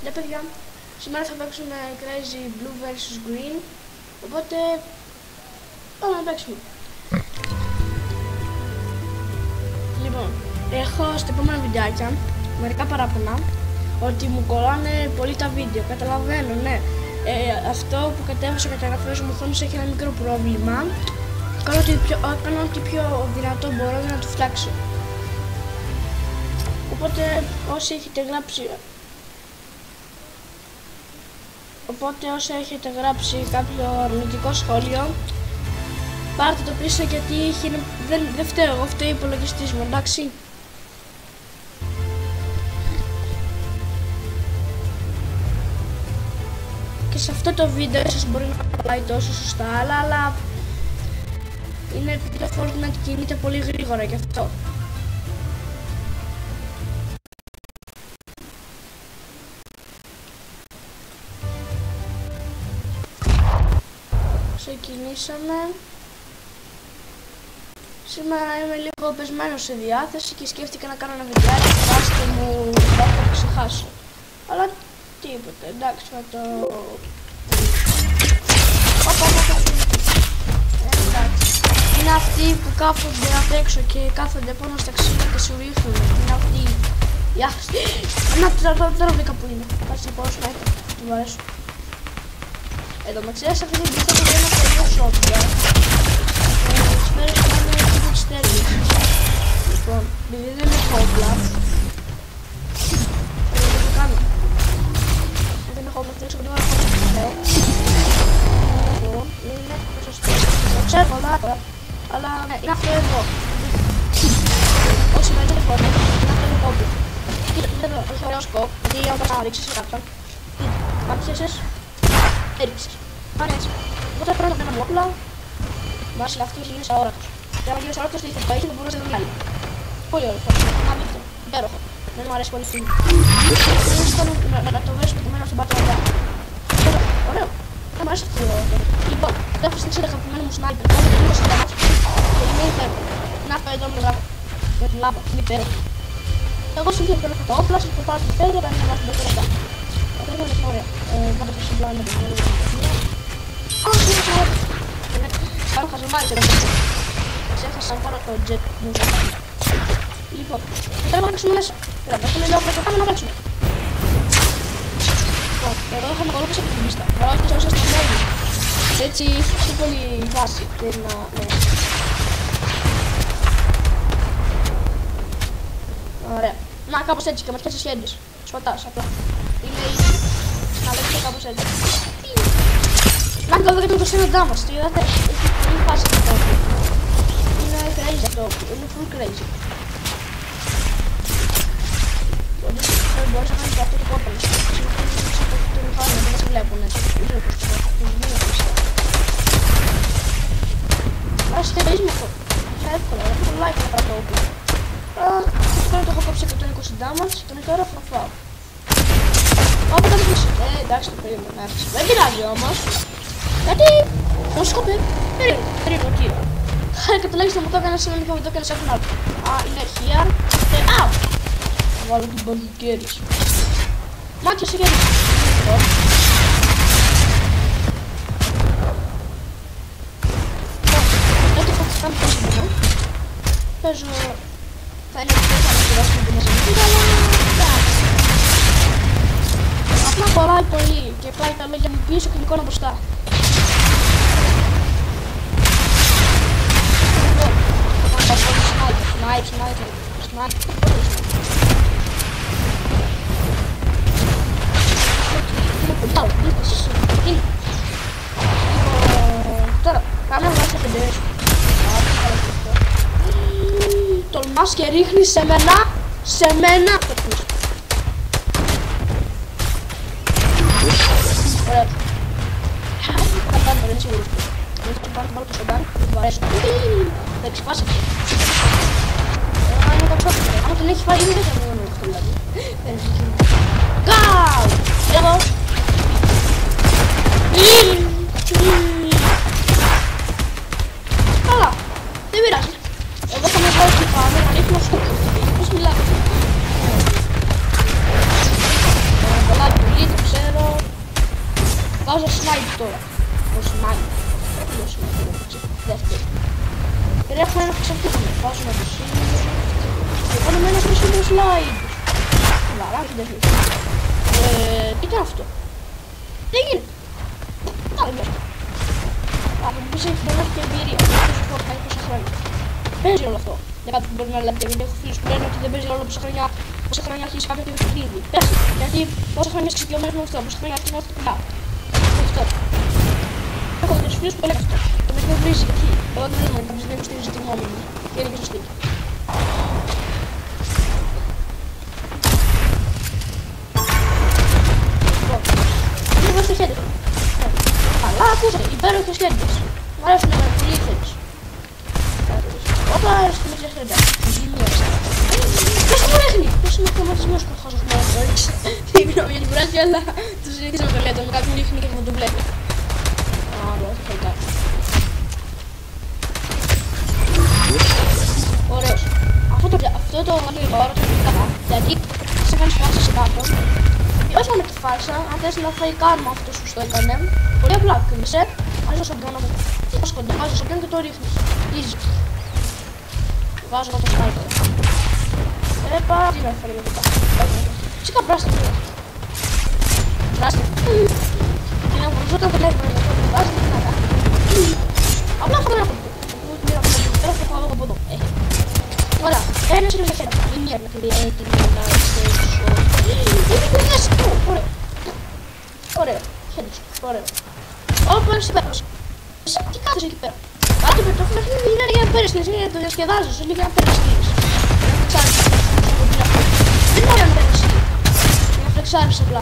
Ναι παιδιά, σήμερα θα παίξουμε Crazy Blue vs Green, οπότε πάμε να παίξουμε. Λοιπόν, έχω στα επόμενα βιντεάκια μερικά παράπονα ότι μου κολλάνε πολύ τα βίντεο, καταλαβαίνω, ναι. Αυτό που κατέβασα καταγραφές μου οθόνης έχει ένα μικρό πρόβλημα. Κάνω ό,τι πιο δυνατό μπορώ για να το φτιάξω. Οπότε όσοι έχετε γράψει κάποιο αρνητικό σχόλιο, πάρτε το πίσω γιατί δεν φταίω εγώ, φταίει ο υπολογιστής μου, εντάξει. Και σε αυτό το βίντεο ίσως μπορεί να μην πάει τόσο σωστά, αλλά είναι το Fortnite κινείται πολύ γρήγορα γι' αυτό. Ξεκινήσαμε. Σήμερα είμαι λίγο πεσμένος σε διάθεση και σκέφτηκα να κάνω ένα βιντεάκι, φάστε μου, θα το ξεχάσω. Αλλά τίποτε, εντάξει, θα το... Εντάξει. Είναι αυτοί που κάθονται απ' έξω και κάθονται πάνω στα ξύλα και σου ρίχνουν. Είναι αυτοί οι άχρηστοι. Να βρήκα που είναι. Κάτσε να πάω σνάιπερ, του αρέσω. Εδώ με ξέρεις αυτή την πίστα που δεν είναι πολύ shotgun. Τις μέρες που είναι λίγο τις τέλειες. Λοιπόν, επειδή δεν έχω όπλα, δεν το κάνω. Δεν έχω όπλα, θέλω να έχω όπλα. Είναι σωστό. Το ξέρω πολλά, αλλά ναι, είναι αυτό εδώ. Όχι, δεν έχω όπλα, είναι αυτό εδώ όπλα. Κοίτα, εδώ, έχει ωραίο σκοπ, γιατί αν πας να ρίξεις σε κάποιον. Άρχισες, έριξες. Άρα έτσι. Εγώ θα πρέπει να κάνω όπλα. Βάσει αυτούς γίνεις αόρατος. Και άμα γίνεις αόρατος, τι θα πάει, θα μπορούσε να βγάλει. Πολύ ωραίο. Αμύχτο. Υπέροχο. Δεν μου αρέσει πολύ film. Να το βρεις πετυμένο στον πάτο μετά. Ωραίο. Δεν μου αρέσει αυτό. Λοιπόν, έχω στήξει αγαπημένο μου σνάιπερ. Κάνω το λίγο συντάματος. Και είναι υπέροχο. Να αυτό εδώ με γράφω. Με την λάμπα. Είναι υπέροχο. Εγώ σου δίνω τα όπλα, σας προπάρω την πέρα, δεν είναι βάζω τα αυτό είναι πολύ ωραία. Πάντα το συμπλάνο με την ωραία. Όχι, είναι ωραία. Κάνω χαζομάρι εδώ. Ξέχασα να πάρω το jet μου. Λοιπόν, τώρα να παίξουμε μέσα. Πρέπει να λέω πρώτα, πάμε να παίξουμε. Λοιπόν, εδώ είχαμε κολόπες από την πίστα. Αλλά όχι όσο στα μέλη. Έτσι, πιο πολύ βάση. Και να... Ωραία. Να, κάπως έτσι και με πιάσεις χέντες. Σπατάς απλά. Είναι easy. Να λέξω κάπως έτσι. Να κάνω εδώ και το σύνοντά μας. Το είδατε. Έχει πολύ φάση αυτό. Είναι crazy αυτό. Είναι full crazy. Μπορείς να κάνεις και αυτό το κόπελο. Το μηχάνημα δεν μας βλέπουν έτσι. Ας θερίζουμε αυτό. Είναι εύκολα. Έχω το like να πάρω το όπλο. Τώρα το έχω κόψει 120 damage και τώρα θα φάω. Όπου θα δείξει. Εντάξει το περίμενα. Δεν πειράζει όμως. Γιατί μου σκοπεί. Περίμενο εκεί. Καταλάβεις μου το έκανες ένα μικρό βίντεο και ένας έχουν άλλο. Α, είναι here. Αου! Βάλω την μπαλικέρις. Μάτια σε γέρι. Έτσι θα κάνω πόσο μπορώ. Παίζω... Θα είναι πιο θα μοιράσουμε την μεσονική, αλλά εντάξει. Απλά χωράει πολύ και πάει τα λόγια μου πίσω και η εικόνα μπροστά. Λοιπόν, θα κάνω πολύ σνάιπ. Τώρα, πάμε να βγάλεις τα πεντέρες. Τολμάς και ρίχνεις σε μένα. Ωραία. Θα κάνω, δεν είναι σίγουρος. Δεν θα πάρω το σοντάν, μου αρέσει. Θα ξεφάσει. Άμα τον έχει φάει, δεν θα μόνο αυτό δηλαδή. Γκάου! Εδώ. Καλά, δεν πειράζει. Εγώ θα με πάω και πάμε να ρίχνω αυτό. Πώς μιλάτε. Πολλά snipe τώρα. Το snipe. Όχι το snipe. Δεύτερη. Ρε έχω ένα ξαφνικό. Βάζω να το σύμβολο. Πάνω με ένα χρήσιμο slide. Βαρά, δεν τελείω. Τι ήταν αυτό. Τι έγινε. Άλλη μέσα. Από που πεις έχει πολλά και εμπειρία. Πόσο χώρο κάνει πόσα χρόνια. Παίζει όλο αυτό. Για κάτι που μπορεί να λέτε, γιατί έχω φίλους που λένε ότι δεν παίζει όλο πόσα χρόνια αρχίσει κάποιο και παιχνίδι. Πες, γιατί πόσα χρόνια είσαι ξεκλειωμένος με αυτό, πόσα χρόνια αρχίσει να το πουλάω. Αυτό. Έχω τους φίλους που λένε αυτό. Το με εκνευρίζει γιατί εγώ δεν είμαι κάποιος δεν υποστηρίζει τη γνώμη μου. Και είναι και σωστή. Είναι εδώ στο χέρι. Αλλά ακούσατε, υπέροχες χέριτες. Μ' αρέσουν πολύ οι χέριτες. Όπα, έρχεται με τις χέριτες. Πες μου ρέχνει! Πες είμαι αυτοματισμένος που χάσω χρόνο να το ρίξει. Συγγνώμη για την κουράση, αλλά το συνηθίζω να το λέτε. Με κάποιον ρίχνει και δεν το βλέπει. Άρα, θα φάει κάτι. Ωραίος. Αυτό το γρήγορο το είναι καλά. Γιατί σε κάνεις φάση σε κάποιον. Όχι με τη φάρσα, αν θες να φάει κάρμα αυτός που στο έκανε. Πολύ απλά κρύβεσαι. Βάζω στον κάνω από κοντά. Βάζω στον κάνω και το ρίχνεις. Easy. Βάζω εδώ το sniper. Έπα, τι να φέρει εδώ κάτω. Φυσικά πράσινο. Πράσινο. Είναι από αυτό το βλέπουμε. Βάζω τι να κάνει. Απλά αυτό δεν έχω πει. Τώρα θα πάω από εδώ. Ωραία. Ένας είναι για χέρα. Είναι μία με έτοιμη να είσαι ωραίο. Ωραίο. Χέντες. Ωραίο. Όπα, είσαι πέρα. Τι κάθεσαι εκεί πέρα. Κάτι με το παιχνίδι είναι για να παίρνεις είναι για το διασκεδάζεις, είναι για να παίρνεις σκύλες. Δεν μπορεί να παίρνεις σκύλες. Για να φλεξάρεις απλά.